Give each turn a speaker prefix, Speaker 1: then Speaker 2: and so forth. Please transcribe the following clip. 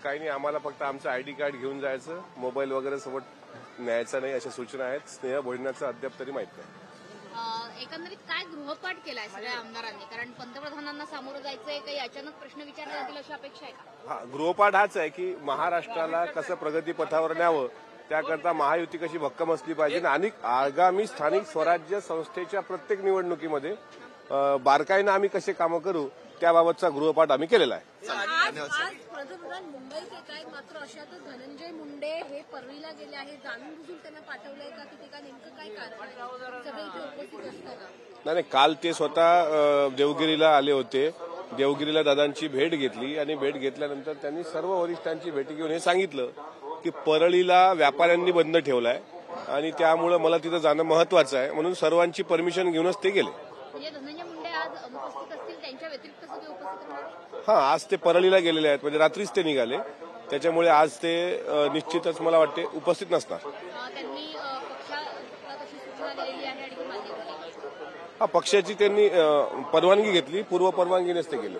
Speaker 1: काही नाही, आम्हाला फक्त आमचं आयडी कार्ड घेऊन जायचं, मोबाईल वगैरे सोबत न्यायचा नाही अशा सूचना आहेत. स्नेहभोजनाचं अद्याप तरी माहित नाही.
Speaker 2: एकंदरीत काय गृहपाठ केलाय सगळ्या आमदारांनी, कारण पंतप्रधानांना सामोरं जायचंय, काही अचानक प्रश्न विचारले जातील अशी अपेक्षा आहे का?
Speaker 1: गृहपाठ हाच आहे की महाराष्ट्राला कसं प्रगतीपथावर न्यावं, त्याकरता महायुती कशी भक्कम असली पाहिजे आणि आगामी स्थानिक स्वराज्य संस्थेच्या प्रत्येक निवडणुकीमध्ये बारकाईनं आम्ही कसे कामं करू त्याबाबतचा गृहपाठ आम्ही केलेला आहे.
Speaker 3: आज पंतप्रधान मुंबईत येत आहेत, मात्र अशातच धनंजय मुंडे हे परळीला गेले आहेत. जाणून बुजून त्यांना पाठवलंय का की ते का नेमकं काय कारण आहे? सगळे इथे उपस्थित असताना
Speaker 1: नाही, काल ते स्वतः देवगिरीला आले होते. देवगिरीला दादांची भेट घेतली आणि भेट घेतल्यानंतर त्यांनी सर्व वरिष्ठांची भेट घेऊन हे सांगितलं की परळीला व्यापाऱ्यांनी बंद ठेवलाय आणि त्यामुळे मला तिथं जाणं महत्वाचं आहे, म्हणून सर्वांची परमिशन घेऊनच ते गेले.
Speaker 2: म्हणजे धनंजय मुंडे आज उपस्थित असतील, त्यांच्या व्यतिरिक्त सगळे उपस्थित राहणार?
Speaker 1: आज ते परळीला गेलेले आहेत, म्हणजे रात्रीच ते निघाले, त्याच्यामुळे आज ते निश्चितच मला वाटते उपस्थित नसणार.
Speaker 2: त्यांनी पक्षाला तशी सूचना दिलेली आहे आणि मान्य केली.
Speaker 1: पक्षाची त्यांनी परवानगी घेतली, पूर्व परवानगीनेच ते गेले.